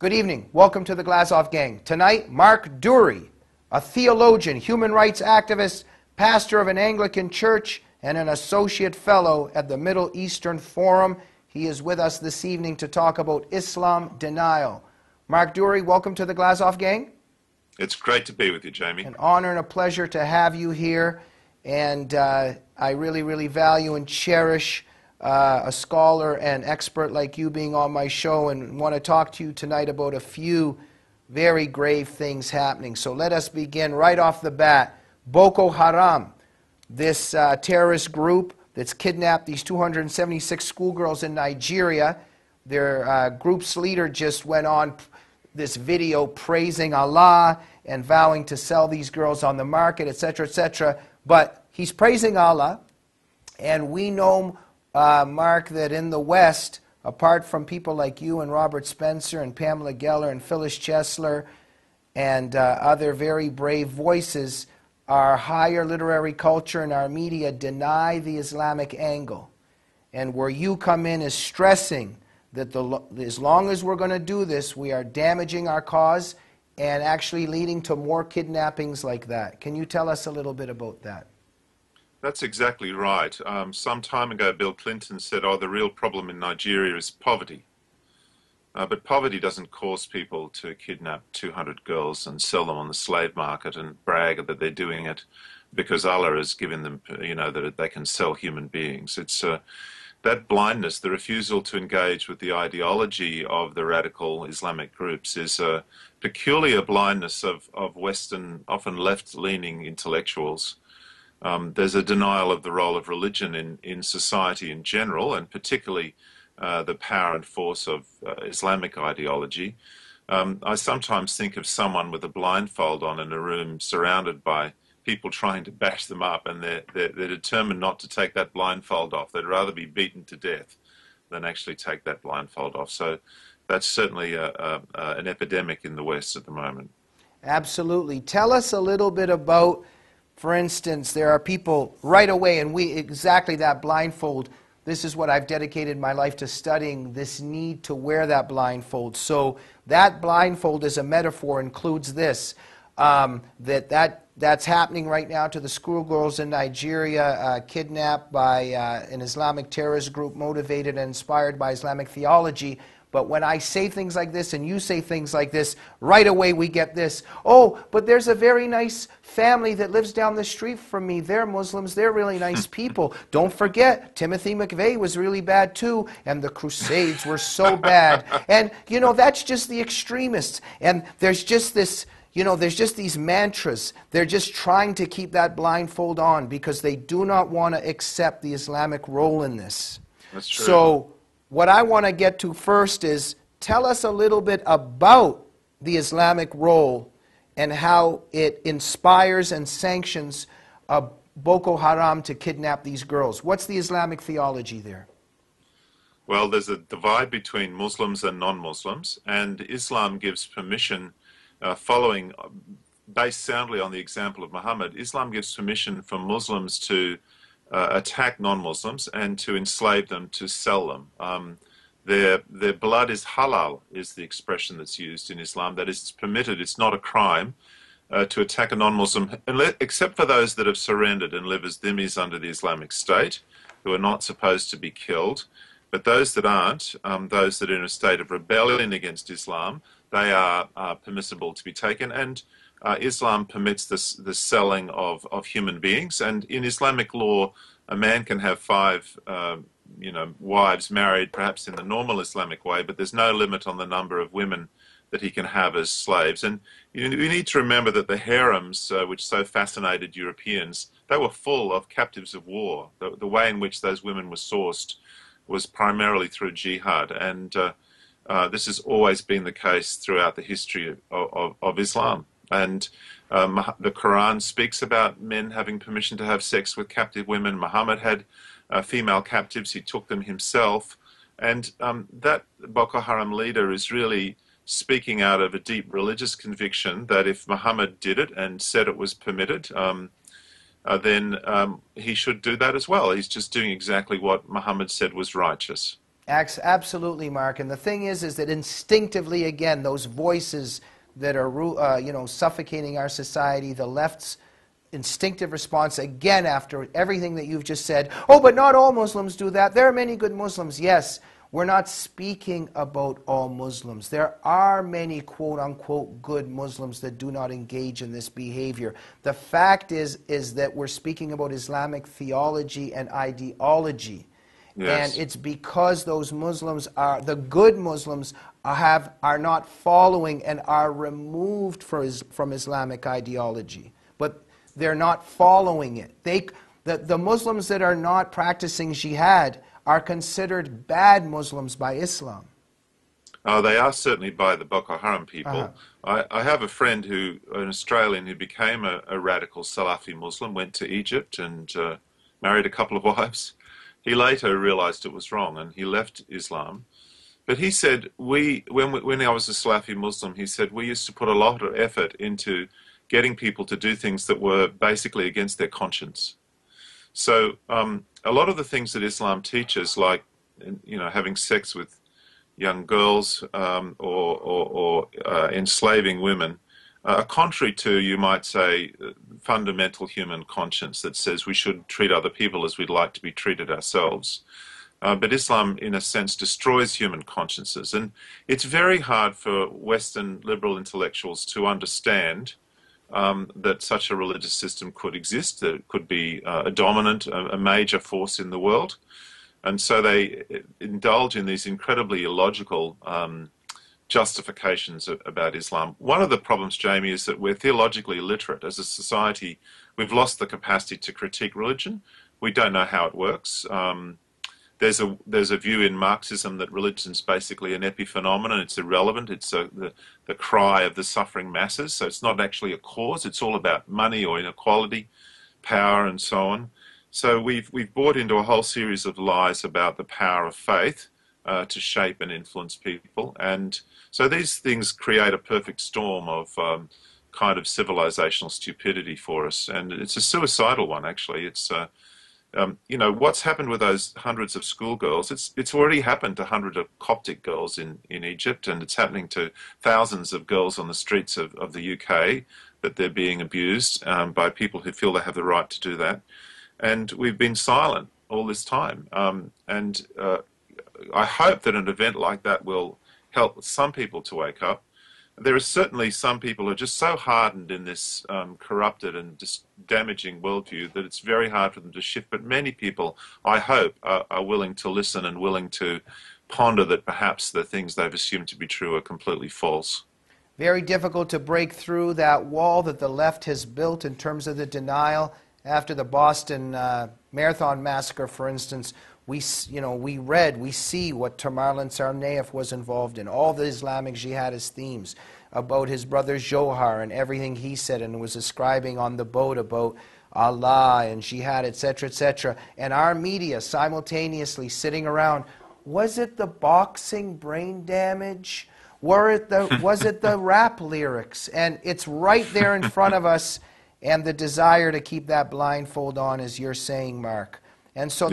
Good evening. Welcome to the Glazov gang. Tonight, Mark Durie, a theologian, human rights activist, pastor of an Anglican church, and an associate fellow at the Middle Eastern Forum. He is with us this evening to talk about Islam denial. Mark Durie, welcome to the Glazov gang. It's great to be with you, Jamie. An honor and a pleasure to have you here. And I really value and cherish a scholar and expert like you being on my show, and want to talk to you tonight about a few very grave things happening. So let us begin right off the bat. Boko Haram, this terrorist group that's kidnapped these 276 schoolgirls in Nigeria. Their group's leader just went on this video praising Allah and vowing to sell these girls on the market, etc., etc. But he's praising Allah, and we know, Mark, that in the West, apart from people like you and Robert Spencer and Pamela Geller and Phyllis Chesler and other very brave voices, our higher literary culture and our media deny the Islamic angle. And where you come in is stressing that as long as we're going to do this, we are damaging our cause and actually leading to more kidnappings like that. Can you tell us a little bit about that? That's exactly right. Some time ago, Bill Clinton said, the real problem in Nigeria is poverty. But poverty doesn't cause people to kidnap 200 girls and sell them on the slave market and brag that they're doing it because Allah has given them, that they can sell human beings. It's that blindness, the refusal to engage with the ideology of the radical Islamic groups, is a peculiar blindness of Western, often left-leaning intellectuals. There's a denial of the role of religion in society in general, and particularly the power and force of Islamic ideology. I sometimes think of someone with a blindfold on in a room surrounded by people trying to bash them up, and they're determined not to take that blindfold off. They'd rather be beaten to death than actually take that blindfold off. So that's certainly an epidemic in the West at the moment. Absolutely. Tell us a little bit about, for instance, there are people right away, and exactly that blindfold. This is what I've dedicated my life to studying, this need to wear that blindfold. So that blindfold as a metaphor includes this, that's happening right now to the schoolgirls in Nigeria, kidnapped by an Islamic terrorist group motivated and inspired by Islamic theology. But when I say things like this and you say things like this, right away we get this. Oh, but there's a very nice family that lives down the street from me. They're Muslims. They're really nice people. Don't forget, Timothy McVeigh was really bad too, and the Crusades were so bad. And, that's just the extremists. And there's just this, there's just these mantras. They're just trying to keep that blindfold on because they do not want to accept the Islamic role in this. That's true. So what I want to get to first is tell us a little bit about the Islamic role and how it inspires and sanctions Boko Haram to kidnap these girls. What's the Islamic theology there? Well, there's a divide between Muslims and non-Muslims, and Islam gives permission, based soundly on the example of Muhammad, Islam gives permission for Muslims to attack non-Muslims and to enslave them, to sell them. Their blood is halal, is the expression that's used in Islam. That is, it's permitted, it's not a crime to attack a non-Muslim, except for those that have surrendered and live as dhimmis under the Islamic State, who are not supposed to be killed. But those that aren't, those that are in a state of rebellion against Islam, they are permissible to be taken. And Islam permits the selling of human beings, and in Islamic law, a man can have 5, wives married, perhaps in the normal Islamic way, but there's no limit on the number of women that he can have as slaves. And you need to remember that the harems, which so fascinated Europeans, they were full of captives of war. The way in which those women were sourced was primarily through jihad, and this has always been the case throughout the history of Islam. And the Quran speaks about men having permission to have sex with captive women. Muhammad had female captives. He took them himself. And that Boko Haram leader is really speaking out of a deep religious conviction that if Muhammad did it and said it was permitted, then he should do that as well. He's just doing exactly what Muhammad said was righteous. Absolutely, Mark. And the thing is that instinctively, again, those voices that are, suffocating our society, the left's instinctive response, again, after everything that you've just said, oh, but not all Muslims do that. There are many good Muslims. Yes, we're not speaking about all Muslims. There are many quote-unquote good Muslims that do not engage in this behavior. The fact is that we're speaking about Islamic theology and ideology. Yes. And it's because those Muslims the good Muslims are not following and are removed from Islamic ideology. But they're not following it. The Muslims that are not practicing jihad are considered bad Muslims by Islam. Oh, they are certainly by the Boko Haram people. Uh-huh. I have a friend an Australian who became a radical Salafi Muslim, went to Egypt and married a couple of wives. He later realized it was wrong and he left Islam. But he said, when I was a Salafi Muslim, he said, we used to put a lot of effort into getting people to do things that were basically against their conscience. So a lot of the things that Islam teaches, like having sex with young girls or enslaving women, are contrary to, you might say, fundamental human conscience that says we should treat other people as we'd like to be treated ourselves. But Islam, in a sense, destroys human consciences. And it's very hard for Western liberal intellectuals to understand that such a religious system could exist, that it could be a dominant, a major force in the world. And so they indulge in these incredibly illogical justifications about Islam. One of the problems, Jamie, is that we're theologically illiterate. As a society, we've lost the capacity to critique religion. We don't know how it works. There's a view in Marxism that religion's basically an epiphenomenon. It's irrelevant. It's the cry of the suffering masses. So it's not actually a cause. It's all about money or inequality, power, and so on. So we've bought into a whole series of lies about the power of faith to shape and influence people. And so these things create a perfect storm of kind of civilizational stupidity for us. And it's a suicidal one, actually. It's what's happened with those hundreds of schoolgirls, it's already happened to hundreds of Coptic girls in Egypt, and it's happening to thousands of girls on the streets of the UK, that they're being abused by people who feel they have the right to do that. And we've been silent all this time. I hope that an event like that will help some people to wake up. There are certainly some people who are just so hardened in this corrupted and damaging worldview that it's very hard for them to shift. But many people, I hope, are willing to listen and willing to ponder that perhaps the things they've assumed to be true are completely false. Very difficult to break through that wall that the left has built in terms of the denial. After the Boston Marathon massacre, for instance, we see what Tamerlan Tsarnaev was involved in, all the Islamic jihadist themes about his brother Johar and everything he said and was ascribing on the boat about Allah and jihad, etc., etc. And our media simultaneously sitting around, was it the boxing brain damage? Was it the rap lyrics? And it's right there in front of us, and the desire to keep that blindfold on, as you're saying, Mark. And so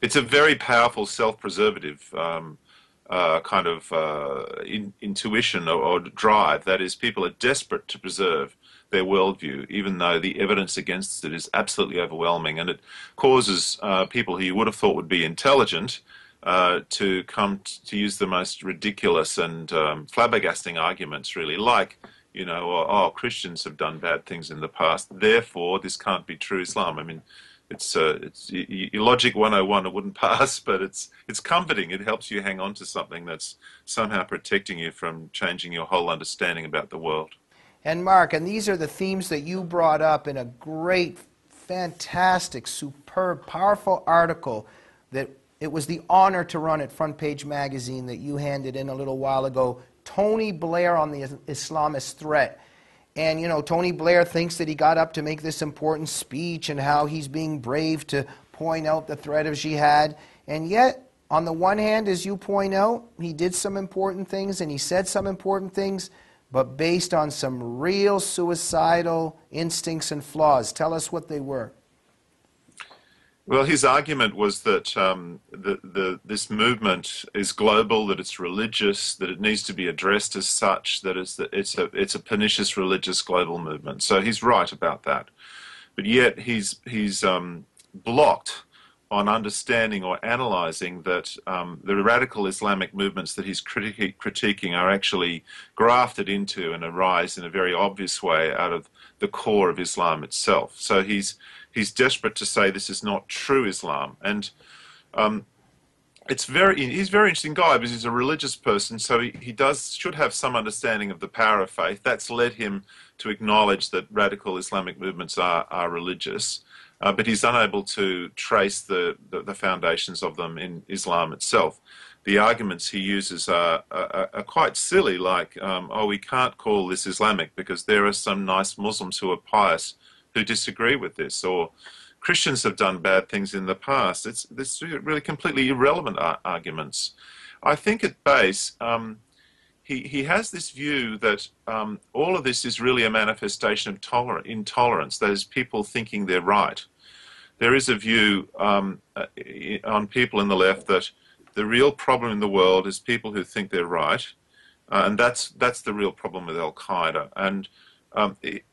it's a very powerful self-preservative kind of intuition or drive. That is, people are desperate to preserve their worldview, even though the evidence against it is absolutely overwhelming. And it causes people who you would have thought would be intelligent to come to use the most ridiculous and flabbergasting arguments, really, like, Christians have done bad things in the past, therefore this can't be true Islam. I mean, it's logic 101, it wouldn't pass, but it's comforting. It helps you hang on to something that's somehow protecting you from changing your whole understanding about the world. And Mark, and these are the themes that you brought up in a great, fantastic, superb, powerful article that it was the honor to run at Front Page Magazine that you handed in a little while ago, Tony Blair on the Islamist threat. And, Tony Blair thinks that he got up to make this important speech and how he's being brave to point out the threat of jihad. And yet, on the one hand, as you point out, he did some important things and he said some important things, but based on some real suicidal instincts and flaws. Tell us what they were. Well, his argument was that this movement is global, that it's religious, that it needs to be addressed as such, that it's a pernicious religious global movement. So he's right about that, but yet he's blocked on understanding or analysing that the radical Islamic movements that he's critiquing are actually grafted into and arise in a very obvious way out of the core of Islam itself. So he's desperate to say this is not true Islam, and he's a very interesting guy because he's a religious person, so he should have some understanding of the power of faith. That's led him to acknowledge that radical Islamic movements are religious. But he's unable to trace the foundations of them in Islam itself. The arguments he uses are quite silly, like, oh, we can't call this Islamic because there are some nice Muslims who are pious who disagree with this, or Christians have done bad things in the past. It's really completely irrelevant arguments. I think at base, he has this view that all of this is really a manifestation of intolerance, that is, people thinking they're right. There is a view on people in the left that the real problem in the world is people who think they're right, and that's the real problem with Al-Qaeda. And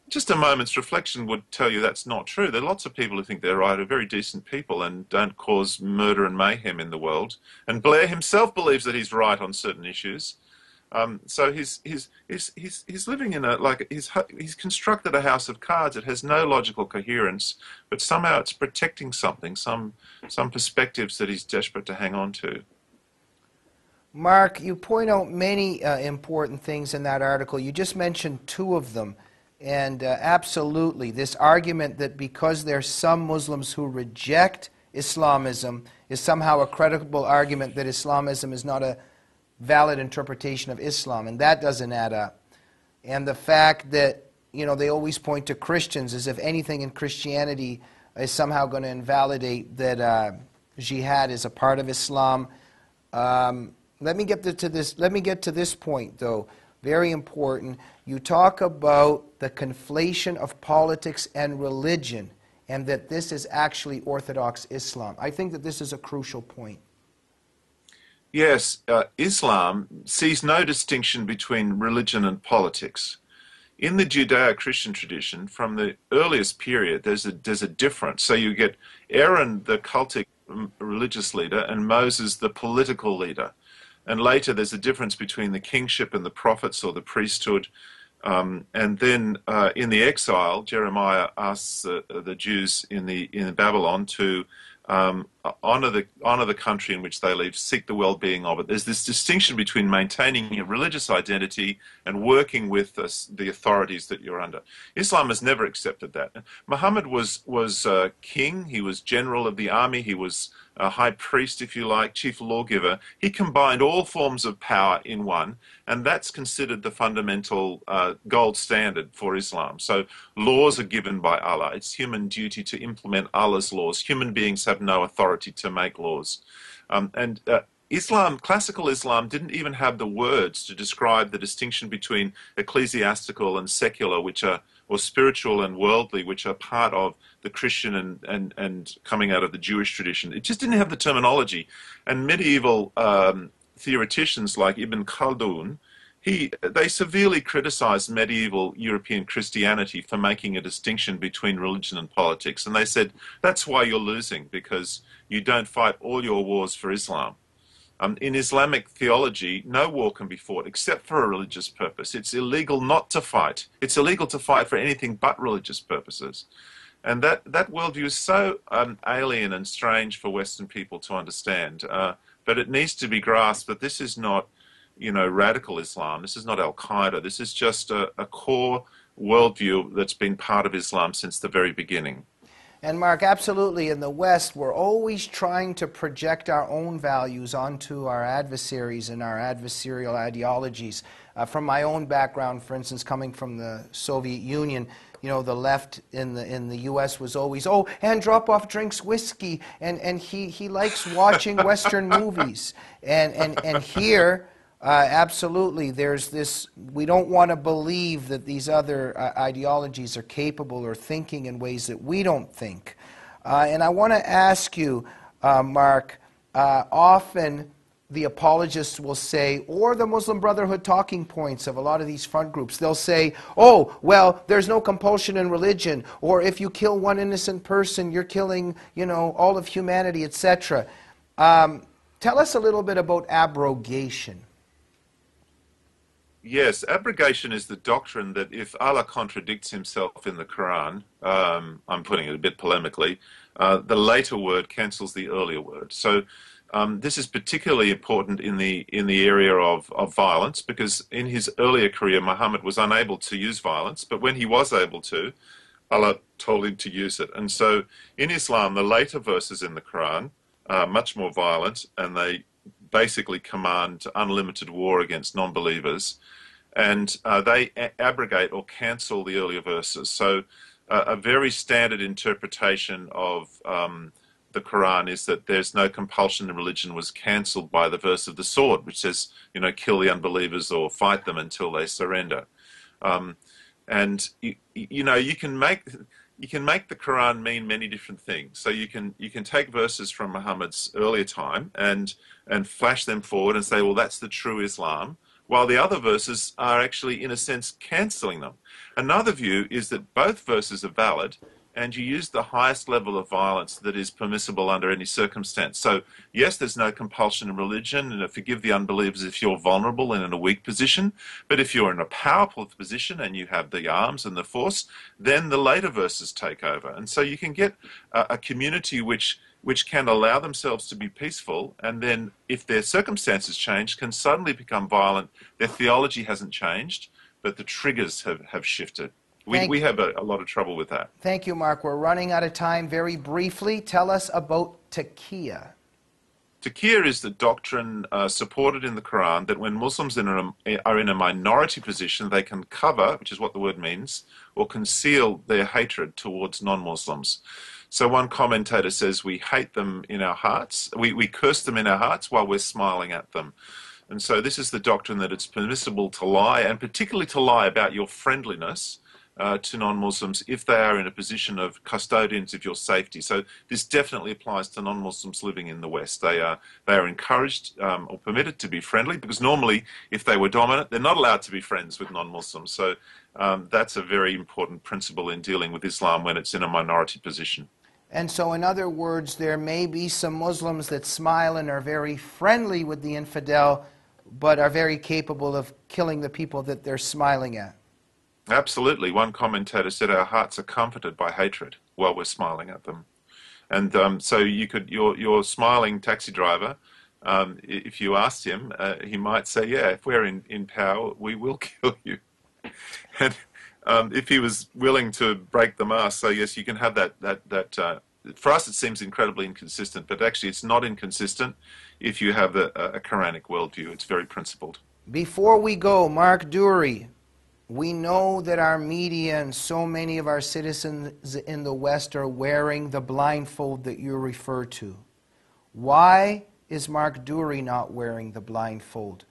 just a moment's reflection would tell you that's not true. There are lots of people who think they're right, are very decent people, and don't cause murder and mayhem in the world. And Blair himself believes that he's right on certain issues. So he's living in he's constructed a house of cards. It has no logical coherence, but somehow it's protecting something, some perspectives that he's desperate to hang on to. Mark, you point out many important things in that article. You just mentioned two of them, and absolutely, this argument that because there's some Muslims who reject Islamism is somehow a credible argument that Islamism is not a valid interpretation of Islam, and that doesn't add up. And the fact that, they always point to Christians as if anything in Christianity is somehow going to invalidate that jihad is a part of Islam. Let me get to this point, though. Very important. You talk about the conflation of politics and religion, and that this is actually Orthodox Islam. I think that this is a crucial point. Yes, Islam sees no distinction between religion and politics. In the Judeo-Christian tradition, from the earliest period, there's a difference. So you get Aaron, the cultic religious leader, and Moses, the political leader. And later there's a difference between the kingship and the prophets or the priesthood. And then in the exile, Jeremiah asks the Jews in Babylon to honor the country in which they live, seek the well-being of it. There's this distinction between maintaining a religious identity and working with the authorities that you're under. Islam has never accepted that. Muhammad was king. He was general of the army. He was a high priest, if you like, chief lawgiver. He combined all forms of power in one, and that's considered the fundamental gold standard for Islam. So laws are given by Allah. It's human duty to implement Allah's laws. Human beings have no authority to make laws. Islam, classical Islam, didn't even have the words to describe the distinction between ecclesiastical and secular, or spiritual and worldly, which are part of the Christian and coming out of the Jewish tradition. It just didn't have the terminology. And medieval theoreticians like Ibn Khaldun, they severely criticized medieval European Christianity for making a distinction between religion and politics. And they said, that's why you're losing, because you don't fight all your wars for Islam. In Islamic theology, no war can be fought except for a religious purpose. It's illegal not to fight. It's illegal to fight for anything but religious purposes. And that worldview is so alien and strange for Western people to understand. But it needs to be grasped that this is not, radical Islam. This is not Al-Qaeda. This is just a core worldview that's been part of Islam since the very beginning. And Mark, absolutely, in the West, we're always trying to project our own values onto our adversaries and our adversarial ideologies. From my own background, for instance, coming from the Soviet Union, the left in the U.S. was always, Andropov drinks whiskey, and he likes watching Western movies. And here, absolutely, there's this, we don't want to believe that these other ideologies are capable or thinking in ways that we don't think. And I want to ask you, Mark, often the apologists will say, or the Muslim Brotherhood talking points of a lot of these front groups, they'll say, oh, well, there's no compulsion in religion, or if you kill one innocent person, you're killing, all of humanity, etc. Tell us a little bit about abrogation. Yes, abrogation is the doctrine that if Allah contradicts himself in the Quran, I'm putting it a bit polemically, the later word cancels the earlier word. So this is particularly important in the area of violence, because in his earlier career, Muhammad was unable to use violence, but when he was able to, Allah told him to use it. And so in Islam, the later verses in the Quran are much more violent, and they basically command unlimited war against non-believers, and they abrogate or cancel the earlier verses. So a very standard interpretation of the Quran is that there's no compulsion in religion was cancelled by the verse of the sword, which says, kill the unbelievers or fight them until they surrender. And you can make the Quran mean many different things. So you can take verses from Muhammad's earlier time and flash them forward and say, well, that's the true Islam, while the other verses are actually, in a sense, cancelling them. Another view is that both verses are valid, and you use the highest level of violence that is permissible under any circumstance. So, yes, there's no compulsion in religion, and forgive the unbelievers if you're vulnerable and in a weak position. But if you're in a powerful position and you have the arms and the force, then the later verses take over. And so you can get a community which can allow themselves to be peaceful, and then if their circumstances change, can suddenly become violent. Their theology hasn't changed, but the triggers have shifted. We have a lot of trouble with that. Thank you, Mark. We're running out of time. Very briefly, tell us about taqiyya. Taqiyya is the doctrine supported in the Quran that when Muslims are in a minority position, they can cover, which is what the word means, or conceal their hatred towards non-Muslims. So one commentator says we hate them in our hearts, we curse them in our hearts while we're smiling at them. And so this is the doctrine that it's permissible to lie, and particularly to lie about your friendliness to non-Muslims if they are in a position of custodians of your safety. So this definitely applies to non-Muslims living in the West. They are encouraged or permitted to be friendly, because normally if they were dominant, they're not allowed to be friends with non-Muslims. So that's a very important principle in dealing with Islam when it's in a minority position. And so, in other words, there may be some Muslims that smile and are very friendly with the infidel, but are very capable of killing the people that they're smiling at. Absolutely. One commentator said our hearts are comforted by hatred while we're smiling at them. And so your smiling taxi driver, if you asked him, he might say, yeah, if we're in power, we will kill you. And if he was willing to break the mask, so yes, you can have that. For us, it seems incredibly inconsistent, but actually it's not inconsistent if you have a Quranic worldview. It's very principled. Before we go, Mark Durie, we know that our media and so many of our citizens in the West are wearing the blindfold that you refer to. Why is Mark Durie not wearing the blindfold?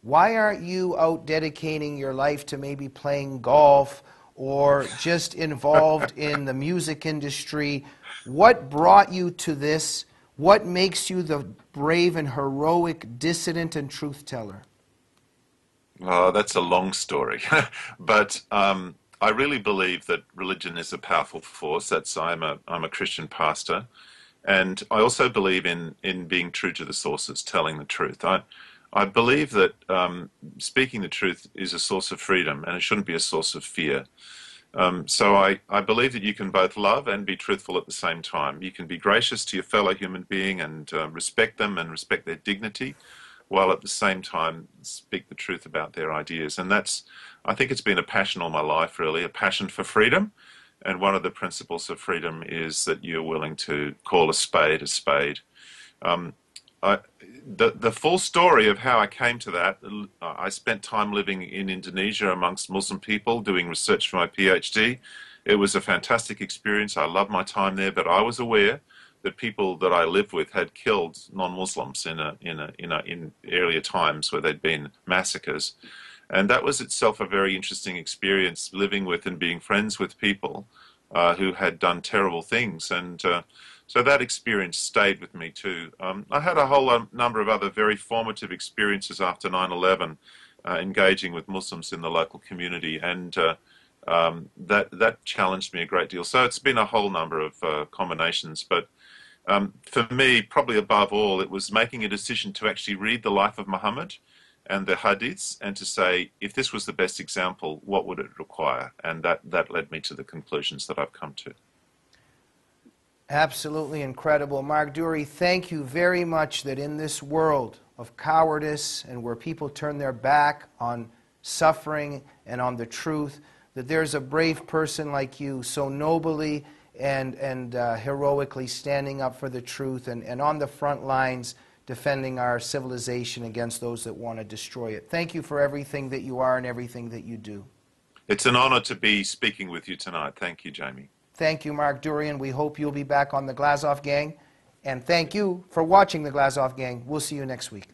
Why aren't you out dedicating your life to maybe playing golf or just involved in the music industry? What brought you to this? What makes you the brave and heroic dissident and truth teller? Oh, that's a long story. But I really believe that religion is a powerful force. I'm a Christian pastor. And I also believe in being true to the sources, telling the truth. I believe that speaking the truth is a source of freedom, and it shouldn't be a source of fear. So I believe that you can both love and be truthful at the same time. You can be gracious to your fellow human being and respect them and respect their dignity, while at the same time speak the truth about their ideas. And I think it's been a passion all my life, really, a passion for freedom. And one of the principles of freedom is that you're willing to call a spade a spade. The full story of how I came to that, I spent time living in Indonesia amongst Muslim people doing research for my PhD. It was a fantastic experience. I loved my time there, but I was aware that people that I lived with had killed non-Muslims in earlier times where there'd been massacres. And that was itself a very interesting experience, living with and being friends with people who had done terrible things. And so that experience stayed with me too. I had a whole number of other very formative experiences after 9/11, engaging with Muslims in the local community, and that challenged me a great deal. So it's been a whole number of combinations, but for me, probably above all, it was making a decision to actually read the life of Muhammad and the Hadiths, and to say, if this was the best example, what would it require? And that led me to the conclusions that I've come to. Absolutely incredible. Mark Durie, thank you very much that in this world of cowardice and where people turn their back on suffering and on the truth, that there's a brave person like you so nobly and heroically standing up for the truth and on the front lines defending our civilization against those that want to destroy it. Thank you for everything that you are and everything that you do. It's an honor to be speaking with you tonight. Thank you, Jamie. Thank you, Mark Durie, and we hope you'll be back on the Glazov Gang. And thank you for watching the Glazov Gang. We'll see you next week.